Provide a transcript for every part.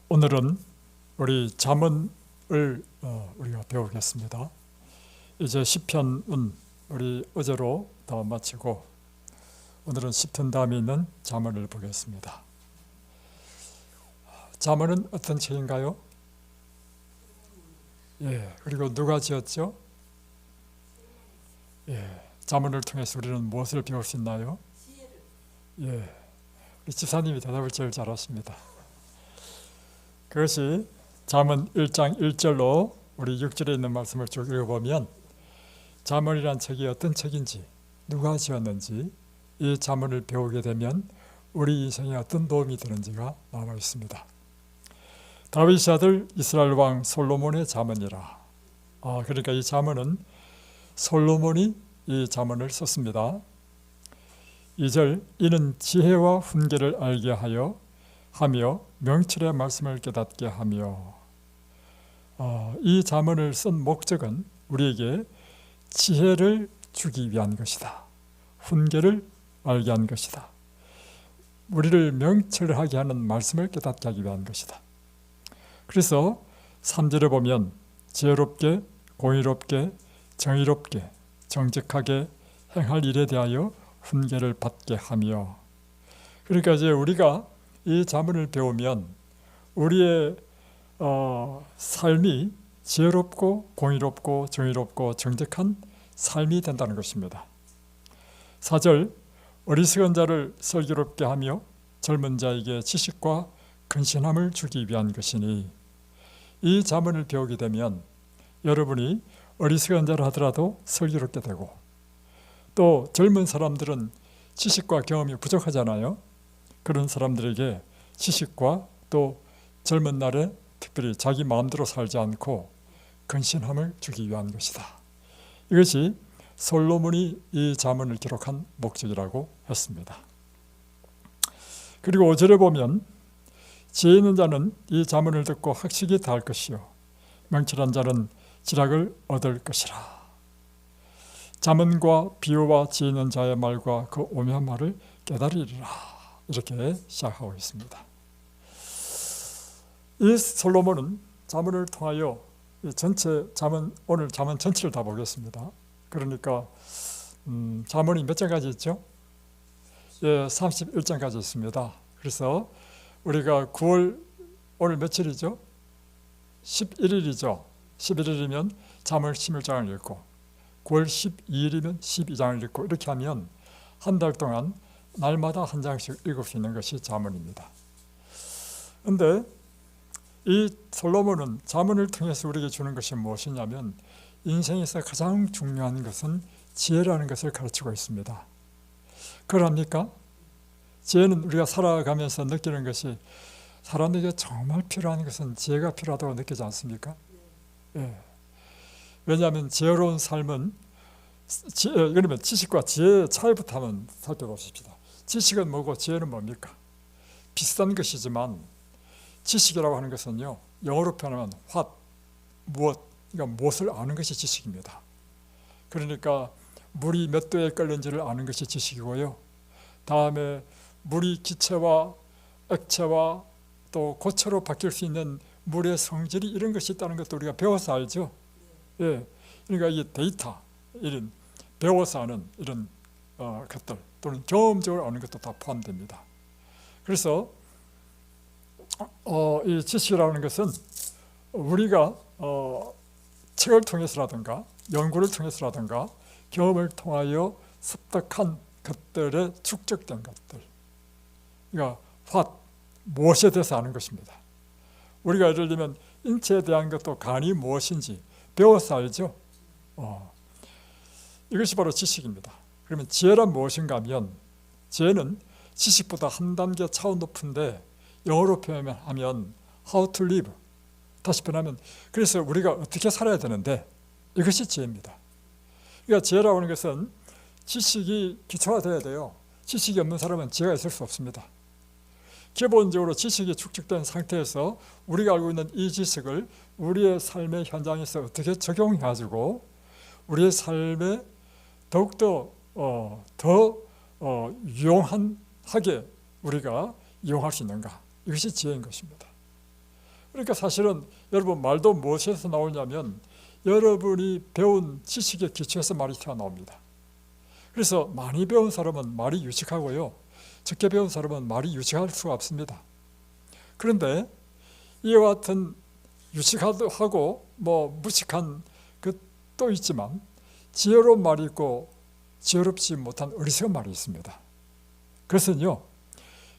오늘은 우리 잠언을 우리가 배우겠습니다. 이제 시편은 우리 어제로 다 마치고 오늘은 시편 다음에 있는 잠언을 보겠습니다. 잠언은 어떤 책인가요? 그리고 누가 지었죠? 잠언을 통해서 우리는 무엇을 배울 수 있나요? 우리 집사님이 대답을 제일 잘하십니다. 그것이 잠언 1장 1절로 우리 6절에 있는 말씀을 쭉 읽어보면 잠언이란 책이 어떤 책인지, 누가 지었는지, 이 잠언을 배우게 되면 우리 인생에 어떤 도움이 되는지가 나와 있습니다. 다윗의 아들 이스라엘 왕 솔로몬의 잠언이라. 그러니까 이 잠언은 솔로몬이 이 잠언을 썼습니다. 2절, 이는 지혜와 훈계를 알게 하여 명철의 말씀을 깨닫게 하며. 이 잠언을 쓴 목적은 우리에게 지혜를 주기 위한 것이다. 훈계를 알게 한 것이다. 우리를 명철하게 하는 말씀을 깨닫게 하기 위한 것이다. 그래서 3절에 보면 지혜롭게, 공의롭게, 정의롭게, 정직하게 행할 일에 대하여 훈계를 받게 하며. 그러니까 이제 우리가 이 잠언을 배우면 우리의 삶이 지혜롭고 공의롭고 정의롭고 정직한 삶이 된다는 것입니다. 4절, 어리석은 자를 슬기롭게 하며 젊은 자에게 지식과 근신함을 주기 위한 것이니. 이 잠언을 배우게 되면 여러분이 어리석은 자를 하더라도 슬기롭게 되고, 또 젊은 사람들은 지식과 경험이 부족하잖아요. 그런 사람들에게 지식과 또 젊은 날에 특별히 자기 마음대로 살지 않고 근신함을 주기 위한 것이다. 이것이 솔로몬이 이 잠언을 기록한 목적이라고 했습니다. 그리고 5절에 보면 지혜 있는 자는 이 잠언을 듣고 학식이 다할 것이요 명철한 자는 지략을 얻을 것이라. 잠언과 비유와 지혜 있는 자의 말과 그 오묘한 말을 깨달으리라. 이렇게 시작하고 있습니다. 이 솔로몬은 잠언을 통하여 전체 잠언, 오늘 잠언 전체를 다 보겠습니다. 그러니까 잠언이 몇 장까지 있죠? 31장까지 있습니다. 그래서 우리가 9월 오늘 며칠이죠? 11일이죠. 11일이면 잠언 11장을 읽고 9월 12일이면 12장을 읽고 이렇게 하면 한 달 동안 날마다 한 장씩 읽을 수 있는 것이 잠언입니다. 그런데 이 솔로몬은 잠언을 통해서 우리에게 주는 것이 무엇이냐면 인생에서 가장 중요한 것은 지혜라는 것을 가르치고 있습니다. 그럽니까? 지혜는 우리가 살아가면서 느끼는 것이, 사람에게 정말 필요한 것은 지혜가 필요하다고 느끼지 않습니까? 왜냐하면 지혜로운 삶은 그러면 지식과 지혜의 차이부터 한번 살펴봅시다. 지식은 뭐고 지혜는 뭡니까? 비슷한 것이지만 지식이라고 하는 것은요, 영어로 표현하면 what, 무엇, 그러니까 무엇을 아는 것이 지식입니다. 그러니까 물이 몇 도에 끓는지를 아는 것이 지식이고요. 다음에 물이 기체와 액체와 또 고체로 바뀔 수 있는 물의 성질이 이런 것이 있다는 것도 우리가 배워서 알죠. 그러니까 이 데이터, 이런 배워서 아는 이런 것들 또는 경험적으로 아는 것도 다 포함됩니다. 그래서 이 지식이라는 것은 우리가 책을 통해서라든가 연구를 통해서라든가 경험을 통하여 습득한 것들에 축적된 것들, 그러니까 무엇에 대해서 아는 것입니다. 우리가 예를 들면 인체에 대한 것도 간이 무엇인지 배워서 알죠. 이것이 바로 지식입니다. 그러면 지혜란 무엇인가 하면, 지혜는 지식보다 한 단계 차원 높은데 영어로 표현하면 how to live, 다시 표현하면 그래서 우리가 어떻게 살아야 되는데, 이것이 지혜입니다. 그러니까 지혜라고 하는 것은 지식이 기초가 돼야 돼요. 지식이 없는 사람은 지혜가 있을 수 없습니다. 기본적으로 지식이 축적된 상태에서 우리가 알고 있는 이 지식을 우리의 삶의 현장에서 어떻게 적용해가지고 우리의 삶에 더욱더 유용하게 우리가 이용할 수 있는가, 이것이 지혜인 것입니다. 그러니까 사실은 여러분 말도 무엇에서 나오냐면 여러분이 배운 지식의 기초에서 말이 튀어나옵니다. 그래서 많이 배운 사람은 말이 유식하고요, 적게 배운 사람은 말이 유식할 수가 없습니다. 그런데 이와 같은 유식하고 무식한 것도 있지만 지혜로운 말이 있고 지혜롭지 못한 어리석은 말이 있습니다. 그것은요,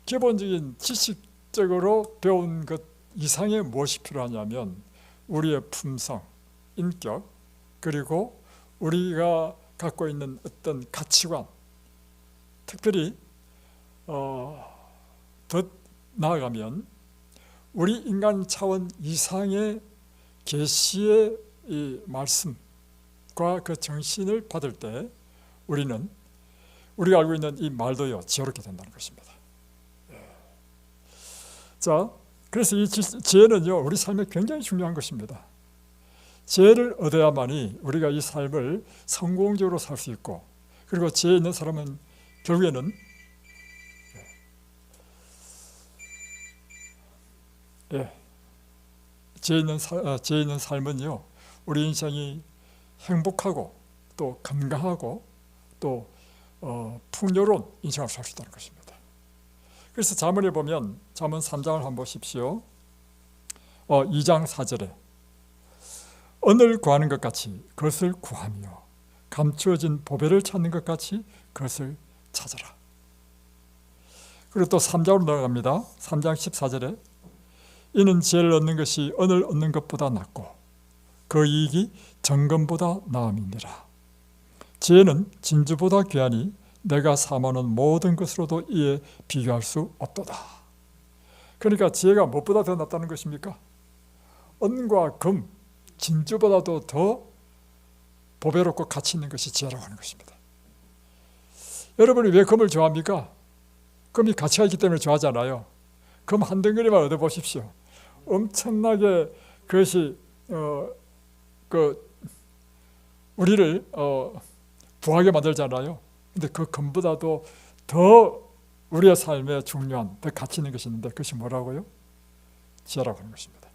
기본적인 지식적으로 배운 것 이상의 무엇이 필요하냐면 우리의 품성, 인격, 그리고 우리가 갖고 있는 어떤 가치관, 특별히 더 나아가면 우리 인간 차원 이상의 계시의 이 말씀과 그 정신을 받을 때 우리가 알고 있는 이 말도요 지혜롭게 된다는 것입니다. 자, 그래서 이 지혜는요 우리 삶에 굉장히 중요한 것입니다. 지혜를 얻어야만이 우리가 이 삶을 성공적으로 살 수 있고, 그리고 지혜 있는 사람은 결국에는 지혜 있는 삶은요 우리 인생이 행복하고 또 건강하고 또 풍요로운 인생을 살 수 있다는 것입니다. 그래서 잠언에 보면 잠언 3장을 한번 보십시오. 2장 4절에 언을 구하는 것 같이 그것을 구하며 감추어진 보배를 찾는 것 같이 그것을 찾아라. 그리고 또 3장으로 넘어갑니다. 3장 14절에 이는 지혜를 얻는 것이 언을 얻는 것보다 낫고 그 이익이 정금보다 나음이니라. 지혜는 진주보다 귀하니 내가 삼하는 모든 것으로도 이에 비교할 수 없도다. 그러니까 지혜가 무엇보다 더 낫다는 것입니까? 언과 금, 진주보다도 더 보배롭고 가치 있는 것이 지혜라고 하는 것입니다. 여러분이 왜 금을 좋아합니까? 금이 가치가 있기 때문에 좋아하잖아요. 금 한 덩어리만 얻어보십시오. 엄청나게 그것이 우리를 부하게 만들잖아요. 근데 그 금보다도 더 우리의 삶에 중요한 더 가치 있는 것이 있는데 그것이 뭐라고요? 지혜라고 하는 것입니다.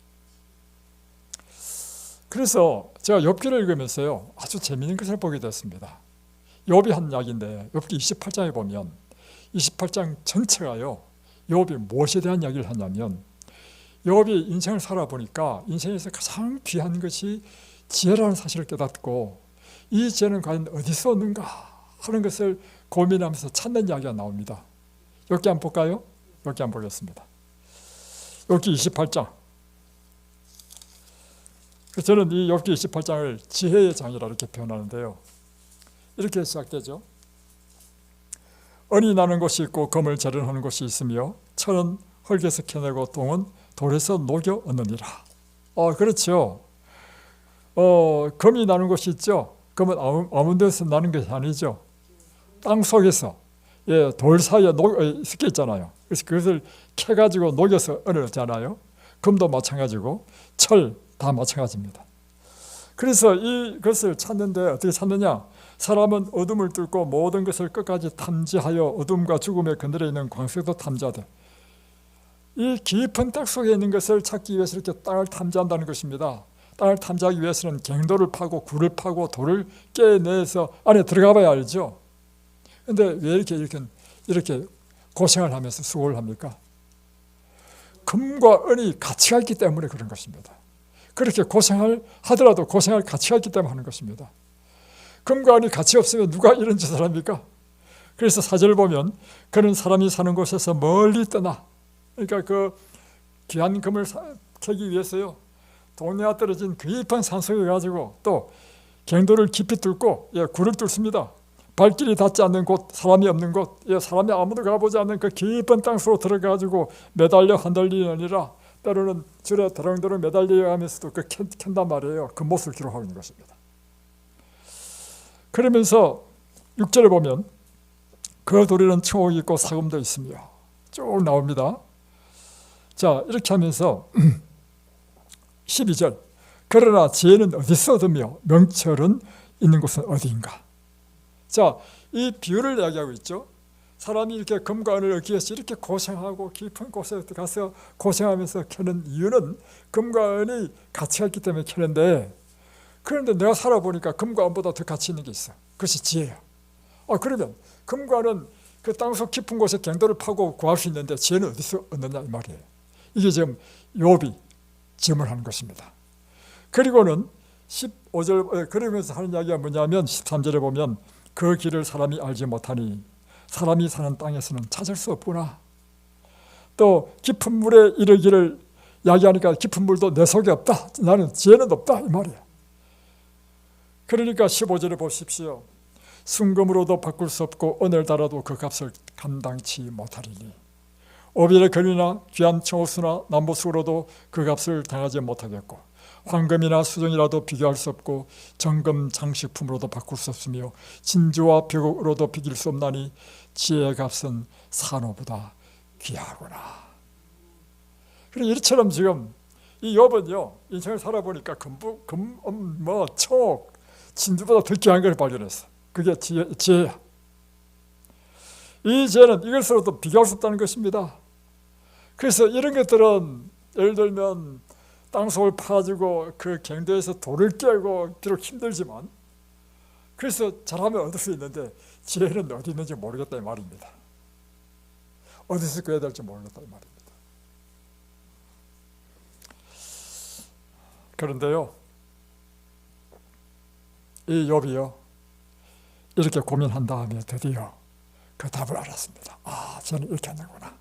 그래서 제가 욥기를 읽으면서요 아주 재미있는 것을 보게 됐습니다. 욥이 한 이야기인데 욥기 28장에 보면 28장 전체가요 욥이 무엇에 대한 이야기를 하냐면 욥이 인생을 살아보니까 인생에서 가장 귀한 것이 지혜라는 사실을 깨닫고 이 지혜는 과연 어디서 얻는가 하는 것을 고민하면서 찾는 이야기가 나옵니다. 욥기 한번 볼까요? 욥기 한번 보겠습니다. 욥기 28장. 저는 이 욥기 28장을 지혜의 장이라 이렇게 표현하는데요. 이렇게 시작되죠. 은이 나는 곳이 있고 금을 재련하는 곳이 있으며 철은 흙에서 캐내고 동은 돌에서 녹여 얻느니라. 그렇죠. 금이 나는 곳이 있죠. 금은 아무 데서 나는 것이 아니죠. 땅 속에서 돌 사이에 섞여 있잖아요. 그래서 그것을 캐가지고 녹여서 은을 얻잖아요. 금도 마찬가지고 철 다 마찬가지입니다. 그래서 이것을 찾는데 어떻게 찾느냐? 사람은 어둠을 뚫고 모든 것을 끝까지 탐지하여 어둠과 죽음의 그늘에 있는 광석도 탐지하되, 이 깊은 땅 속에 있는 것을 찾기 위해서 이렇게 땅을 탐지한다는 것입니다. 땅을 탐지하기 위해서는 갱도를 파고 굴을 파고 돌을 깨내서 안에 들어가 봐야 알죠. 그런데 왜 이렇게 고생을 하면서 수고를 합니까? 금과 은이 가치가 있기 때문에 그런 것입니다. 그렇게 고생을 하더라도 고생할 가치가 있기 때문에 하는 것입니다. 금과 은이 가치 없으면 누가 이런 짓을 합니까? 그래서 4절을 보면 그는 사람이 사는 곳에서 멀리 떠나, 그러니까 그 귀한 금을 캐기 위해서요 동네와 떨어진 깊은 산속에 가지고 또 갱도를 깊이 뚫고 굴을 뚫습니다. 발길이 닿지 않는 곳, 사람이 없는 곳, 사람이 아무도 가보지 않는 그 깊은 땅속으로 들어가가지고 매달려 흔들리느니라. 때로는 줄에 드렁드렁 매달려 가면서도 그 캔단 말이에요. 그 모습을 기록하고 있는 것입니다. 그러면서 6절에 보면 그 돌에는 청옥이 있고 사금도 있으며 쭉 나옵니다. 자, 이렇게 하면서 12절 그러나 지혜는 어디서 얻으며 명철은 있는 곳은 어디인가. 자, 이 비유를 이야기하고 있죠. 사람이 이렇게 금과 은을 얻기 위해서 이렇게 고생하고 깊은 곳에 가서 고생하면서 캐는 이유는 금과 은이 가치가 있기 때문에 캐는데, 그런데 내가 살아보니까 금과 은보다 더 가치 있는 게 있어. 그것이 지혜야. 그러면 금과 은은 그 땅속 깊은 곳에 갱도를 파고 구할 수 있는데 지혜는 어디서 얻느냐 이 말이에요. 이게 지금 욥이 질문하는 것입니다. 그리고는 15절 그러면서 하는 이야기가 뭐냐면 13절에 보면 그 길을 사람이 알지 못하니 사람이 사는 땅에서는 찾을 수 없구나. 또 깊은 물에 이르기를 이야기하니까 깊은 물도 내 속에 없다. 나는 지혜는 없다 이 말이에요. 그러니까 15절에 보십시오. 순금으로도 바꿀 수 없고 은을 달아도 그 값을 감당치 못하리니 오빌의 금이나 귀한 청옥수나 남보수로도 그 값을 당하지 못하겠고 황금이나 수정이라도 비교할 수 없고 정금 장식품으로도 바꿀 수 없으며 진주와 벽으로도 비길 수 없나니 지혜의 값은 산호보다 귀하구나. 그래 이처럼 지금 이 욥은요 인생을 살아보니까 청옥, 진주보다 더 귀한 걸 발견했어. 그게 지혜야. 이 지혜는 이것으로도 비교할 수 없다는 것입니다. 그래서 이런 것들은 예를 들면 땅속을 파주고 그 갱도에서 돌을 깨고 비록 힘들지만 그래서 잘하면 얻을 수 있는데 지혜는 어디 있는지 모르겠다 이 말입니다. 어디서 구해야 될지 모르겠다 이 말입니다. 그런데요 이 욥이요 이렇게 고민한 다음에 드디어 그 답을 알았습니다. 저는 이렇게 하는구나.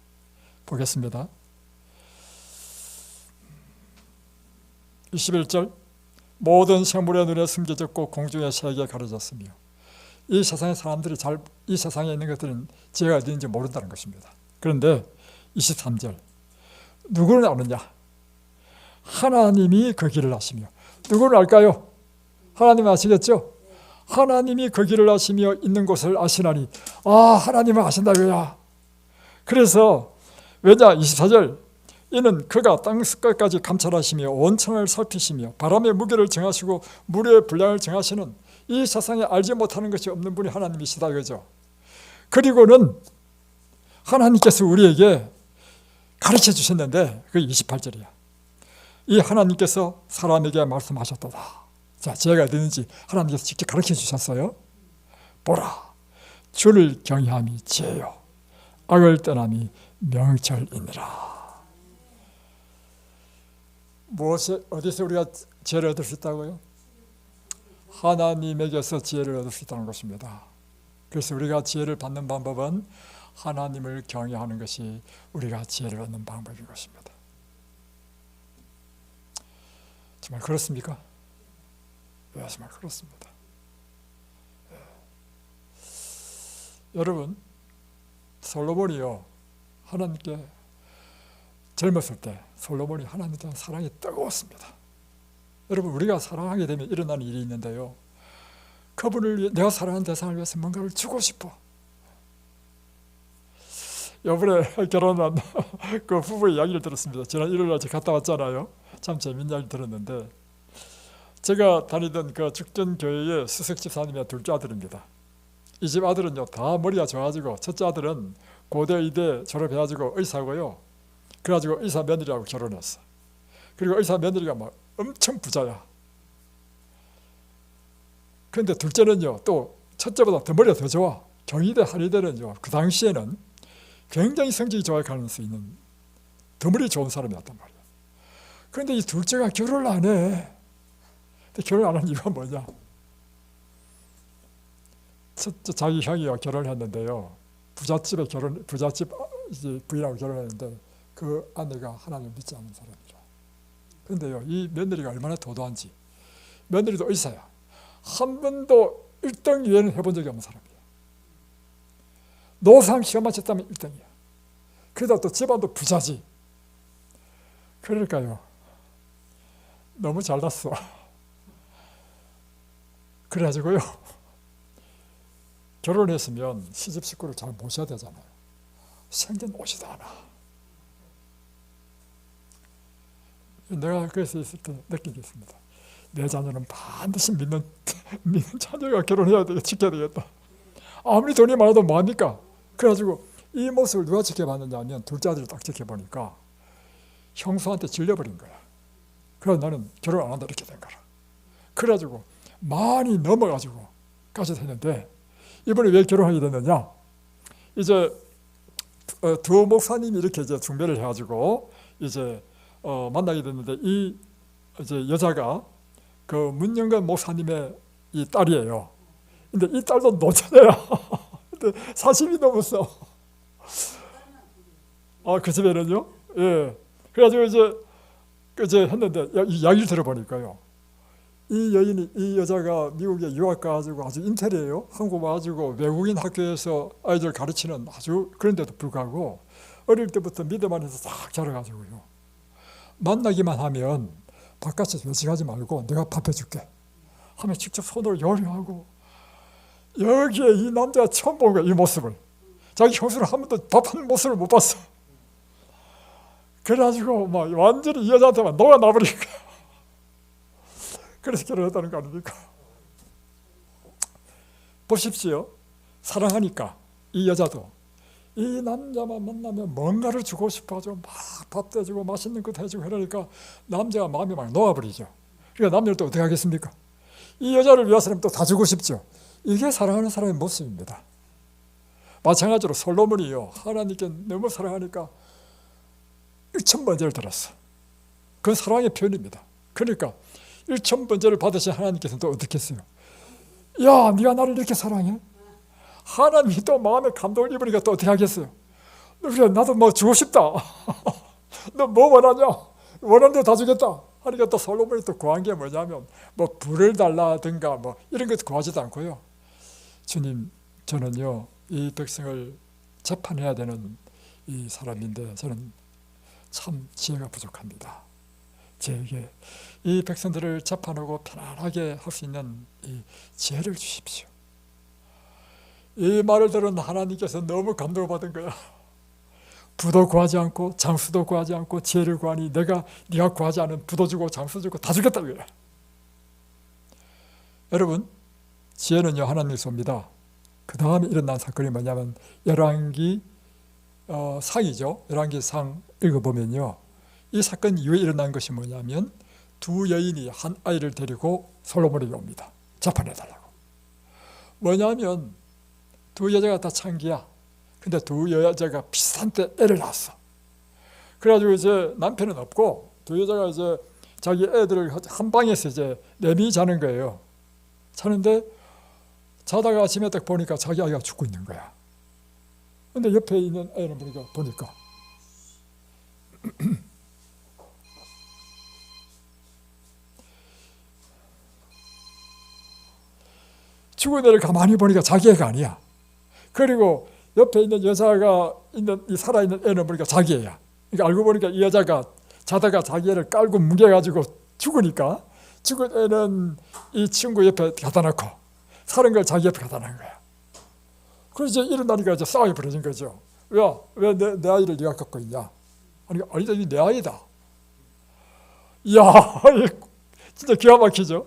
보겠습니다. 21절 모든 생물의 눈에 숨겨졌고 공중의 새에게 가려졌으며 이 세상의 사람들이 이 세상에 있는 것들은 지혜가 어디 있는지 모른다는 것입니다. 그런데 23절 누구는 아느냐? 하나님이 그 길을 아시며. 누구는 알까요? 하나님 아시겠죠? 하나님이 그 길을 아시며 있는 곳을 아시나니 하나님은 아신다 이거야. 그래서 왜냐 24절 이는 그가 땅 끝까지 감찰하시며 온천을 살피시며 바람의 무게를 정하시고 물의 분량을 정하시는 이 세상에 알지 못하는 것이 없는 분이 하나님이시다 이거죠. 그리고는 하나님께서 우리에게 가르쳐 주셨는데 그게 28절이야. 이 하나님께서 사람에게 말씀하셨도다. 자, 지혜가 어디는지 하나님께서 직접 가르쳐 주셨어요. 보라, 주를 경외함이 지혜요 악을 떠남이 명철이니라. 어디서 우리가 지혜를 얻을 수 있다고요? 하나님에게서 지혜를 얻을 수 있다는 것입니다. 그래서 우리가 지혜를 받는 방법은 하나님을 경외하는 것이 우리가 지혜를 얻는 방법인 것입니다. 정말 그렇습니까? 네, 정말 그렇습니다. 네. 여러분, 솔로몬이요 하나님께 젊었을 때 솔로몬이 하나님에 대한 사랑이 뜨거웠습니다. 여러분, 우리가 사랑하게 되면 일어나는 일이 있는데요, 그분을 위해, 내가 사랑하는 대상을 위해서 뭔가를 주고 싶어. 이번에 결혼한 그 부부의 이야기를 들었습니다. 지난 일요일날 제가 갔다 왔잖아요. 참 재밌는 이야기 들었는데, 제가 다니던 그 죽전교회의 수석집사님의 둘째 아들입니다. 이 집 아들은요 다 머리가 좋아가지고, 첫째 아들은 고대 의대 졸업해가지고 의사고요, 그래가지고 의사 며느리하고 결혼했어. 그리고 의사 며느리가 막 엄청 부자야. 그런데 둘째는요 또 첫째보다 더 머리가 더 좋아. 경희대 한의대는요 그 당시에는 굉장히 성적이 좋아갈 수 있는 더 머리 좋은 사람이었단 말이야. 그런데 이 둘째가 결혼을 안 해. 근데 결혼 안 한 이유가 뭐냐? 첫째 자기 형이요 결혼을 했는데요, 부잣집 부인하고 결혼했는데 그 아내가 하나님을 믿지 않는 사람이라. 그런데요 이 며느리가 얼마나 도도한지, 며느리도 의사야. 한 번도 1등 이외에는 해본 적이 없는 사람이야. 노상 시험만 쳤다면 1등이야. 그러다 또 집안도 부자지. 그러니까요 너무 잘났어. 그래가지고요 결혼했으면 시집 식구를 잘 모셔야 되잖아요. 생전 오지도 않아. 내가 그래서 있을 때 느낀 게 있습니다. 내 자녀는 반드시 믿는 자녀가 결혼해야 되겠다, 지켜야 되겠다. 아무리 돈이 많아도 뭐합니까? 그래가지고 이 모습을 누가 지켜봤느냐 하면 둘째 아들을 딱 지켜보니까 형수한테 질려버린 거야. 그래서 나는 결혼 안 한다 이렇게 된 거라. 그래가지고 많이 넘어가지고 까지 됐는데 이번에 왜 결혼하게 됐느냐? 이제 두 목사님이 이렇게 이제 중매를 해가지고 이제 만나게 됐는데 이 이제 여자가 그 문영건 목사님의 이 딸이에요. 근데 이 딸도 노처녀야. 근데 40이 넘었어. 그 집에는요. 예. 그래가지고 이제 했는데 이야기를 들어보니까요. 이 여인이 이 여자가 미국에 유학 가가지고 아주 인텔이에요. 한국 와가지고 외국인 학교에서 아이들 가르치는 아주 그런데도 불구하고 어릴 때부터 믿음 안에서 싹 자라가지고요. 만나기만 하면 바깥에서 외식하지 말고 내가 밥 해줄게 하면 직접 손으로 요리하고 여기에 이 남자가 처음 본 거야. 이 모습을. 자기 형수는 한 번도 밥하는 모습을 못 봤어. 그래가지고 막 완전히 이 여자한테만 녹아나버린 거야. 그래서 결혼했다는 거 아닙니까? 보십시오. 사랑하니까 이 여자도 이 남자만 만나면 뭔가를 주고 싶어하죠. 막 밥도 해주고 맛있는 것도 해주고 그러니까 남자가 마음이 막 녹아버리죠. 그러니까 남자를 또 어떻게 하겠습니까? 이 여자를 위해서는 또 다 주고 싶죠. 이게 사랑하는 사람의 모습입니다. 마찬가지로 솔로몬이요. 하나님께 너무 사랑하니까 1000번제를 드렸어. 그건 사랑의 표현입니다. 그러니까 1000번제를 받으신 하나님께서는 또 어떻게 했어요? 야, 네가 나를 이렇게 사랑해? 하나님이 또 마음에 감동을 입으니까 또 어떻게 하겠어요? 그래, 나도 뭐 주고 싶다. 너 뭐 원하냐? 원하는 대로 다 주겠다. 하니까 또 솔로몬이 또 구한 게 뭐냐면 뭐 불을 달라든가 뭐 이런 것 구하지도 않고요. 주님, 저는요 이 백성을 재판해야 되는 이 사람인데 저는 참 지혜가 부족합니다. 저에게 이 백성들을 재판하고 편안하게 할 수 있는 이 지혜를 주십시오. 이 말을 들은 하나님께서 너무 감동을 받은 거야. 부도 구하지 않고 장수도 구하지 않고 지혜를 구하니 내가 네가 구하지 않은 부도 주고 장수 주고 다 주겠다 이거야. 여러분, 지혜는요 하나님께서 옵니다. 그 다음에 일어난 사건이 뭐냐면 열왕기 상이죠. 열왕기 상 읽어보면요, 이 사건 이후에 일어난 것이 뭐냐면 두 여인이 한 아이를 데리고 솔로몬에게 옵니다. 재판해달라고. 뭐냐면 두 여자가 다 창기야. 근데 두 여자가 비슷한 때 애를 낳았어. 그래가지고 이제 남편은 없고 두 여자가 이제 자기 애들을 한 방에서 이제 내미 자는 거예요. 자는데 자다가 아침에 딱 보니까 자기 아이가 죽고 있는 거야. 근데 옆에 있는 애는 보니까 죽은 애를 가만히 보니까 자기 애가 아니야. 그리고 옆에 있는 여자가 있는 이 살아있는 애는 보니까 자기 애야. 그러니까 알고 보니까 이 여자가 자다가 자기 애를 깔고 뭉개가지고 죽으니까 죽은 애는 이 친구 옆에 갖다 놓고 살은 걸 자기 옆에 갖다 놓은 거야. 그래서 이제 일어나니까 이제 싸움이 벌어진 거죠. 야, 왜 내 아이를 네가 갖고 있냐? 아니다, 이게 내 아이다. 이야, 진짜 기가 막히죠.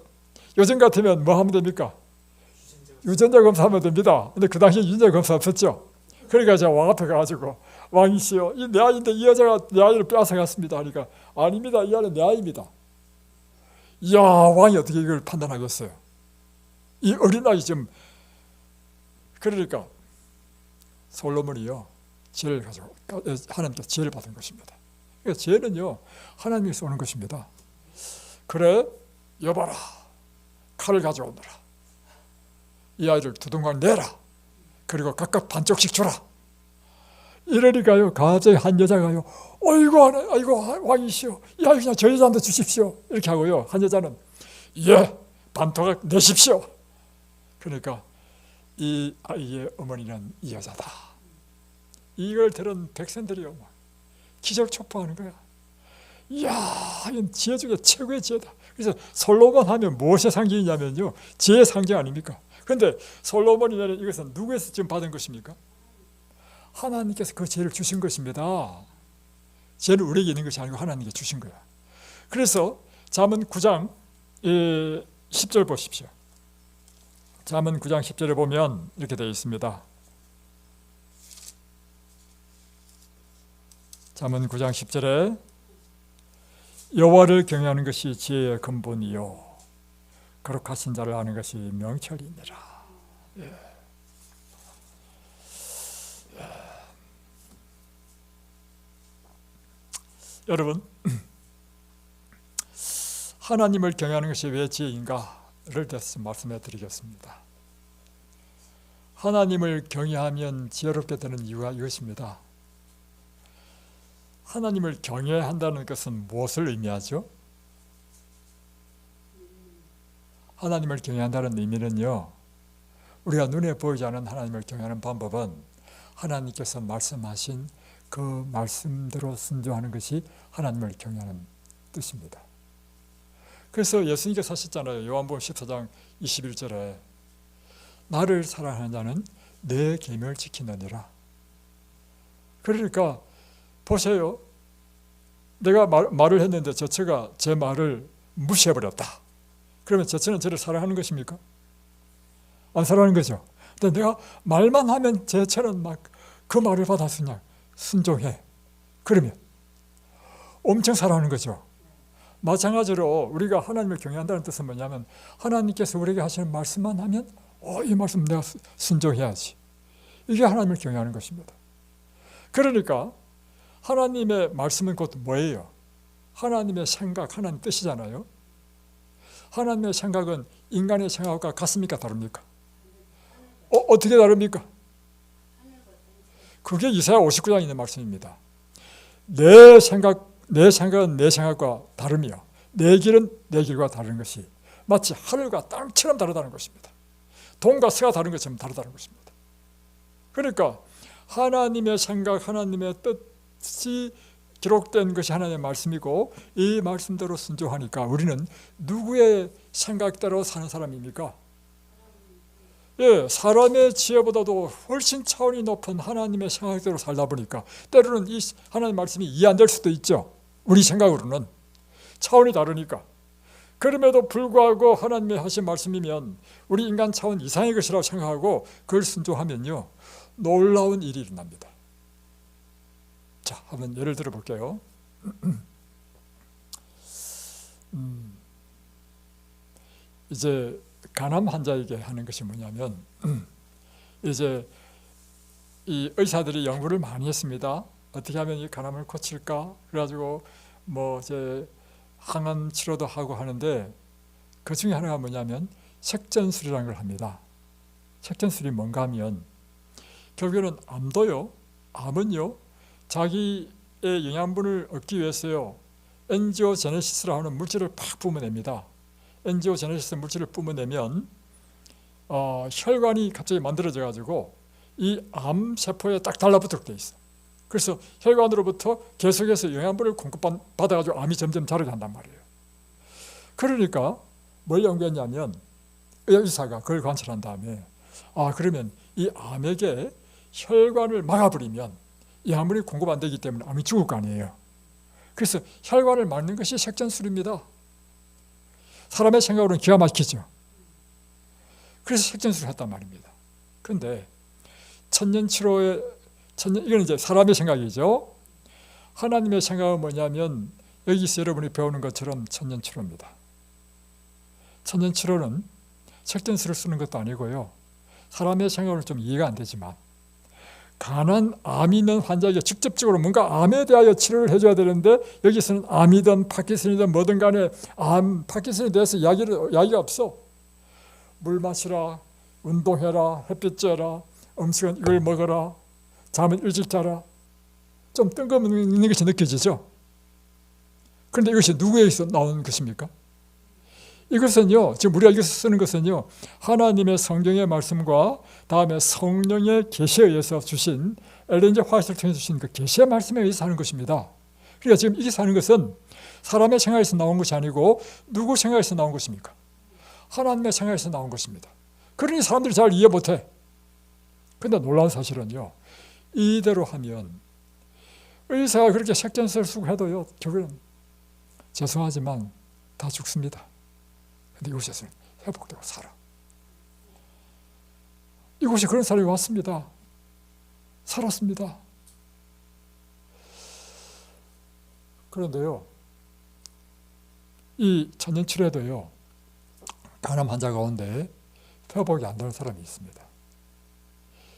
요즘 같으면 뭐 하면 됩니까? 유전자 검사하면 됩니다. 근데 그 당시에 유전자 검사 없었죠. 그러니까 제가 왕 앞에 가가지고 왕이시여, 이 내 아이인데 이 여자가 내 아이를 빼앗아갔습니다 하니까 아닙니다, 이 아이는 내 아이입니다. 이야, 왕이 어떻게 이걸 판단하겠어요? 이 어린아이 좀. 그러니까 솔로몬이요 지혜를 가지고 하나님께 지혜를 받은 것입니다. 그러니까 지혜는요 하나님께서 오는 것입니다. 그래, 여봐라, 칼을 가져오너라. 이 아이를 두둥강 내라. 그리고 각각 반쪽씩 주라. 이러니까요 갑자기 한 여자가요, 아이고 왕이시여, 이 아이 그냥 저 여자한테 주십시오 이렇게 하고요, 한 여자는 예, 반토막 내십시오. 그러니까 이 아이의 어머니는 이 여자다. 이걸 들은 백성들이요 막 기절초풍하는 거야. 이야, 이건 지혜 중에 최고의 지혜다. 그래서 솔로몬 하면 무엇의 상징이냐면요, 지혜의 상징 아닙니까? 그런데 솔로몬이라는 이것은 누구에서 지금 받은 것입니까? 하나님께서 그 지혜를 주신 것입니다. 지혜는 우리에게 있는 것이 아니고 하나님께 주신 거야. 그래서 잠언 9장 10절 보십시오. 잠언 9장 10절에 보면 이렇게 되어 있습니다. 잠언 9장 10절에 여호와를 경외하는 것이 지혜의 근본이요 거룩하신 자를 아는 것이 명철이니라. 여러분, 하나님을 경외하는 것이 왜 지혜인가를 대해서 말씀해 드리겠습니다. 하나님을 경외하면 지혜롭게 되는 이유가 이것입니다. 하나님을 경외한다는 것은 무엇을 의미하죠? 하나님을 경외한다는 의미는요, 우리가 눈에 보이지 않는 하나님을 경외하는 방법은 하나님께서 말씀하신 그 말씀대로 순종하는 것이 하나님을 경외하는 뜻입니다. 그래서 예수님께서 하셨잖아요. 요한복음 14장 21절에 나를 사랑하는 자는 내 계명을 지키느니라. 그러니까 보세요. 내가 말을 했는데 저처가 제 말을 무시해버렸다. 그러면 저처는 저를 사랑하는 것입니까? 안 사랑하는 거죠. 근데 내가 말만 하면 저처는 막 그 말을 받아서 그냥 순종해. 그러면 엄청 사랑하는 거죠. 마찬가지로 우리가 하나님을 경외한다는 뜻은 뭐냐면 하나님께서 우리에게 하시는 말씀만 하면 이 말씀 내가 순종해야지. 이게 하나님을 경외하는 것입니다. 그러니까 하나님의 말씀은 곧 뭐예요? 하나님의 생각, 하나님 뜻이잖아요. 하나님의 생각은 인간의 생각과 같습니까? 다릅니까? 어떻게 다릅니까? 그게 이사야 59장에 있는 말씀입니다. 내 생각은 내 생각과 다르며 내 길은 내 길과 다른 것이 마치 하늘과 땅처럼 다르다는 것입니다. 동과 서가 다른 것처럼 다르다는 것입니다. 그러니까 하나님의 생각, 하나님의 뜻이 기록된 것이 하나님의 말씀이고 이 말씀대로 순종하니까 우리는 누구의 생각대로 사는 사람입니까? 사람의 지혜보다도 훨씬 차원이 높은 하나님의 생각대로 살다 보니까 때로는 이 하나님의 말씀이 이해 안 될 수도 있죠. 우리 생각으로는 차원이 다르니까. 그럼에도 불구하고 하나님의 하신 말씀이면 우리 인간 차원 이상의 것이라고 생각하고 그걸 순종하면요 놀라운 일이 일어납니다. 자, 한번 예를 들어 볼게요. 이제 간암 환자에게 하는 것이 뭐냐면 이제 이 의사들이 연구를 많이 했습니다. 어떻게 하면 이 간암을 고칠까? 그래가지고 뭐 이제 항암 치료도 하고 하는데 그 중에 하나가 뭐냐면 색전술이라는 걸 합니다. 색전술이 뭔가 하면 결국에는 암은요 자기의 영양분을 얻기 위해서요 엔지오제네시스라고 하는 물질을 팍 뿜어냅니다. 엔지오제네시스 물질을 뿜어내면 혈관이 갑자기 만들어져 가지고 이 암세포에 딱 달라붙도록 돼 있어. 그래서 혈관으로부터 계속해서 영양분을 공급받아 가지고 암이 점점 자라게 한단 말이에요. 그러니까 뭘 연구했냐면 의사가 그걸 관찰한 다음에 그러면 이 암에게 혈관을 막아버리면 이 암물이 공급 안 되기 때문에 암이 죽을 거 아니에요. 그래서 혈관을 막는 것이 색전술입니다. 사람의 생각으로는 기가 막히죠. 그래서 색전술을 했단 말입니다. 그런데 이건 이제 사람의 생각이죠. 하나님의 생각은 뭐냐면 여기서 여러분이 배우는 것처럼 천년치료입니다. 천년치료는 색전술을 쓰는 것도 아니고요. 사람의 생각으로는 좀 이해가 안 되지만 암이 있는 환자에게 직접적으로 뭔가 암에 대하여 치료를 해줘야 되는데 여기서는 암이든 파킨슨이든 뭐든 간에 파킨슨에 대해서 이야기가 없어. 물 마시라, 운동해라, 햇빛 쬐라, 음식은 이걸 먹어라, 잠은 일찍 자라. 좀 뜬금없는 것이 느껴지죠. 그런데 이것이 누구에게서 나오는 것입니까? 이것은요, 지금 우리가 여기서 쓰는 것은요, 하나님의 성경의 말씀과 다음에 성령의 계시에 의해서 주신 엘렌 G 화이트를 통해 주신 그 계시의 말씀에 의해서 하는 것입니다. 그러니까 지금 이게 하는 것은 사람의 생각에서 나온 것이 아니고 누구 생각에서 나온 것입니까? 하나님의 생각에서 나온 것입니다. 그러니 사람들이 잘 이해 못해. 그런데 놀라운 사실은요, 이대로 하면 의사가 그렇게 색전술 쓰고 해도요, 결국은 죄송하지만 다 죽습니다. 근데 이곳에서는 회복되고 살아. 이곳에 그런 사람이 왔습니다. 살았습니다. 그런데요, 이 천연치료에도요, 간암 환자 가운데 회복이 안 되는 사람이 있습니다.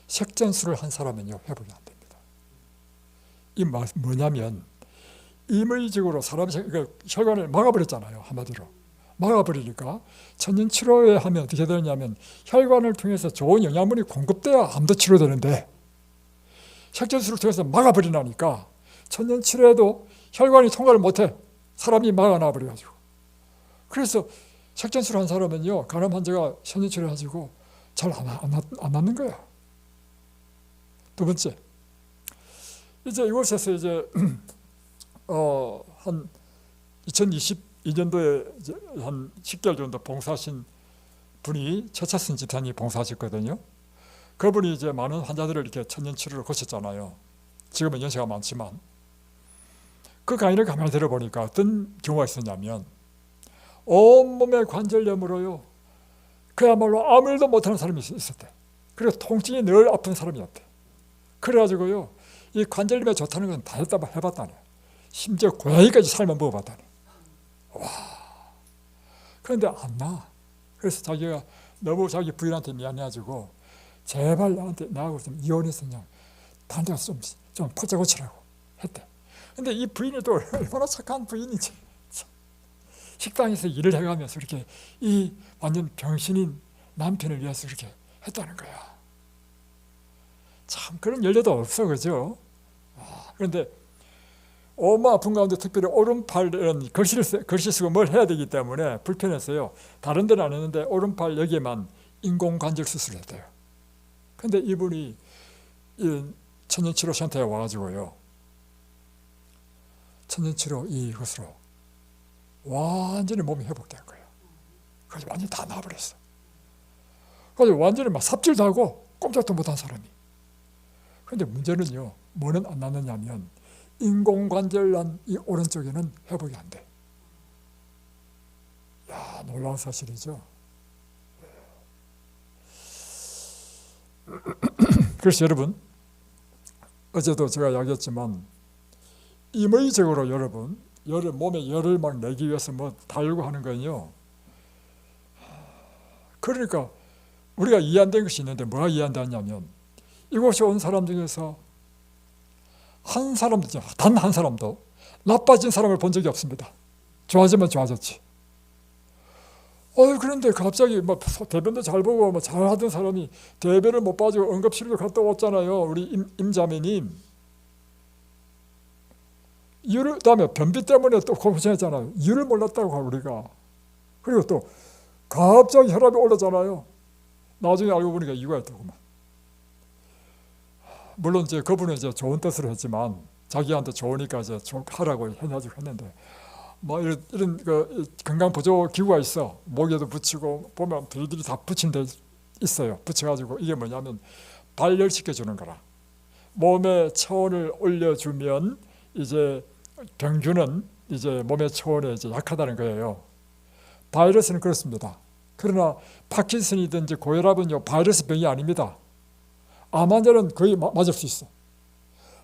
색전술을 한 사람은요, 회복이 안 됩니다. 이 뭐냐면 임의적으로 사람 혈관을 막아버렸잖아요. 한마디로 막아버리니까 천연치료에 하면 어떻게 되느냐면 혈관을 통해서 좋은 영양분이 공급돼야 암도 치료되는데 색전술을 통해서 막아버리니까 천연치료에도 혈관이 통과를 못해. 사람이 막아놔버려가지고. 그래서 색전술 한 사람은요, 간암 환자가 천연치료 해가지고 잘 안 낫는 거야. 두 번째, 이제 이곳에서 이제 한 2022년도에 이제 한 10개월 정도 봉사하신 분이 최차순 집사님이 봉사하셨거든요. 그분이 이제 많은 환자들을 이렇게 천연치료를 거쳤잖아요. 지금은 연세가 많지만. 그 강의를 가만히 들어보니까 어떤 경우가 있었냐면 온몸의 관절염으로요, 그야말로 아무 일도 못하는 사람이 있었대. 그리고 통증이 늘 아픈 사람이었대. 그래가지고요, 이 관절염에 좋다는 건 다 해봤다네. 심지어 고양이까지 삶아 먹어봤다네. 와. 그런데 안 나. 그래서 자기가 너무 자기 부인한테 미안해가지고 제발 나하고 좀 이혼해서 그냥 다른 데서 좀 포자 고치라고 했대. 근데 이 부인이 또 얼마나 착한 부인이지. 식당에서 일을 해가면서 이렇게 이 완전 병신인 남편을 위해서 이렇게 했다는 거야. 참 그런 연료도 없어, 그죠? 그런데 너무 아픈 가운데 특별히 오른팔은 글씨 쓰고 뭘 해야 되기 때문에 불편해서요, 다른 데는 안 했는데 오른팔 여기에만 인공관절 수술을 했대요. 근데 이분이 이 천연치료 센터에 와가지고요, 천연치료 이것으로 완전히 몸이 회복된 거예요. 그래서 완전히 다 나아버렸어. 그래서 완전히 막 삽질도 하고 꼼짝도 못한 사람이. 그런데 문제는요, 뭐는 안 낫느냐면 인공관절 난 이 오른쪽에는 회복이 안 돼. 야, 놀라운 사실이죠. 그래서 여러분, 어제도 제가 이야기했지만 임의적으로 여러분 몸에 열을 막 내기 위해서 뭐 달고 하는 건요, 그러니까 우리가 이해 안 된 것이 있는데 뭐가 이해 안 되냐면 이곳에 온 사람 중에서 한 사람도, 단 한 사람도 나빠진 사람을 본 적이 없습니다. 좋아지면 좋아졌지. 그런데 갑자기 뭐 대변도 잘 보고 뭐 잘하던 사람이 대변을 못 봐주고 응급실로 갔다 왔잖아요. 우리 임자매님. 이유를, 다음에 변비 때문에 또 고생했잖아요. 이유를 몰랐다고 우리가. 그리고 또 갑자기 혈압이 올랐잖아요. 나중에 알고 보니까 이유가 있더구만. 물론 이제 그분은 이제 좋은 뜻으로 했지만 자기한테 좋으니까 이제 하라고 해가지고 했는데, 뭐 이런 그 건강 보조 기구가 있어. 목에도 붙이고 보면 들들이 다 붙인 데 있어요. 붙여가지고 이게 뭐냐면 발열시켜 주는 거라. 몸의 체온을 올려주면 이제 병균은 이제 몸의 체온에 이제 약하다는 거예요. 바이러스는 그렇습니다. 그러나 파킨슨이든지 고혈압은요, 바이러스 병이 아닙니다. 암 환자는 거의 맞을 수 있어.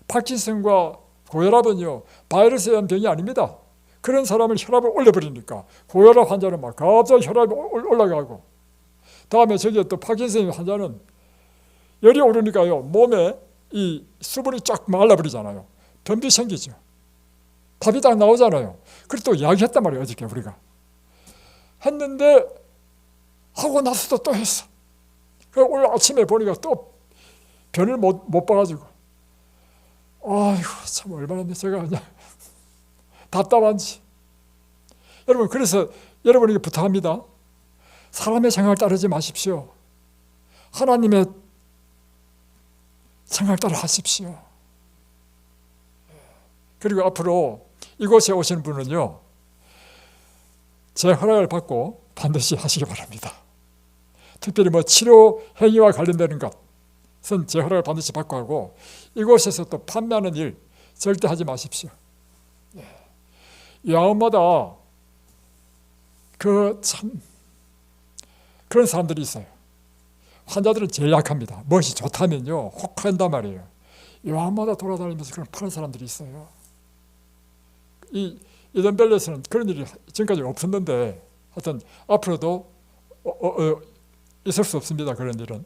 파킨슨과 고혈압은요, 바이러스에 의한 병이 아닙니다. 그런 사람을 혈압을 올려버리니까 고혈압 환자는 막 갑자기 혈압이 올라가고, 다음에 저기 또 파킨슨 환자는 열이 오르니까요, 몸에 이 수분이 쫙 말라버리잖아요. 변비 생기죠. 답이 딱 나오잖아요. 그래서 또 이야기했단 말이에요. 어저께 우리가 했는데 하고 나서도 또 했어. 그래서 오늘 아침에 보니까 또 변을 못 봐가지고, 아이고 참 얼마나 제가 그냥 답답한지. 여러분, 그래서 여러분에게 부탁합니다. 사람의 생각을 따르지 마십시오. 하나님의 생각을 따라 하십시오. 그리고 앞으로 이곳에 오신 분은요, 제 허락을 받고 반드시 하시기 바랍니다. 특별히 뭐 치료 행위와 관련되는 것은 제 허락을 반드시 받고 하고, 이곳에서 또 판매하는 일 절대 하지 마십시오. 야음마다 그런 사람들이 있어요. 환자들은 제일 약합니다. 무엇이 좋다면요, 혹한단 말이에요. 야음마다 돌아다니면서 그런 파는 사람들이 있어요. 이 이든벨레스는 그런 일이 지금까지 없었는데 하여튼 앞으로도 있을 수 없습니다. 그런 일은.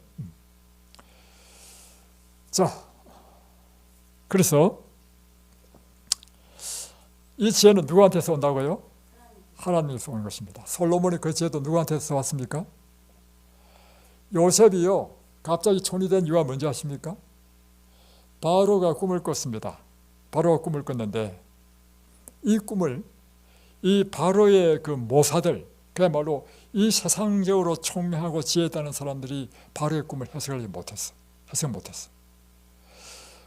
자, 그래서 이 지혜는 누구한테서 온다고요? 하나님께서 온 것입니다. 솔로몬이 그 지혜도 누구한테서 왔습니까? 요셉이요, 갑자기 촌이 된 이유가 뭔지 아십니까? 바로가 꿈을 꿨습니다. 바로가 꿈을 꿨는데 이 꿈을 이 바로의 그 모사들, 그야말로 이 세상적으로 총명하고 지혜 있다는 사람들이 바로의 꿈을 해석을 못했어.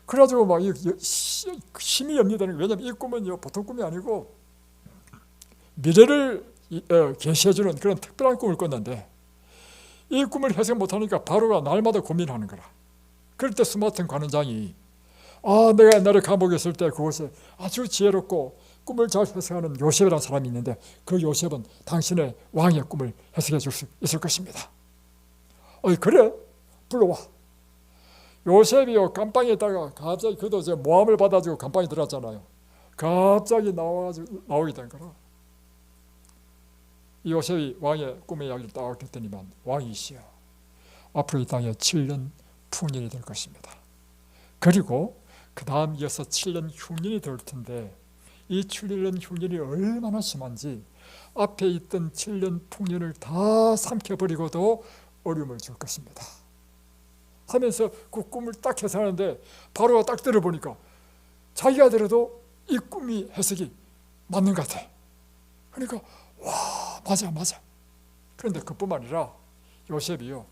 그래가지고 막 힘이 엽니다는 거예요. 왜냐하면 이 꿈은요, 보통 꿈이 아니고 미래를 계시해주는 그런 특별한 꿈을 꿨는데 이 꿈을 해석 못하니까 바로가 날마다 고민하는 거라. 그럴 때 스마튼 관원장이 내가 옛날에 감옥에 있을 때 그곳에 아주 지혜롭고 꿈을 잘 해석하는 요셉이라는 사람이 있는데 그 요셉은 당신의 왕의 꿈을 해석해 줄 수 있을 것입니다. 그래? 불러와. 요셉이요, 감방에 있다가 갑자기 그도 이제 모함을 받아주고 감방에 들어갔잖아요. 갑자기 나오게 된 거라. 이 요셉이 왕의 꿈의 이야기를 딱 했더니만 왕이시여, 앞으로 이 땅에 7년 풍년이 될 것입니다. 그리고 그 다음 이어서 7년 흉년이 될 텐데 이 7년 흉년이 얼마나 심한지 앞에 있던 7년 풍년을 다 삼켜버리고도 어려움을 줄 것입니다 하면서 그 꿈을 딱 해석하는데 바로가 딱 들어보니까 자기가 들어도 이 꿈이 해석이 맞는 것 같아. 그러니까 맞아. 그런데 그뿐만 아니라 요셉이요,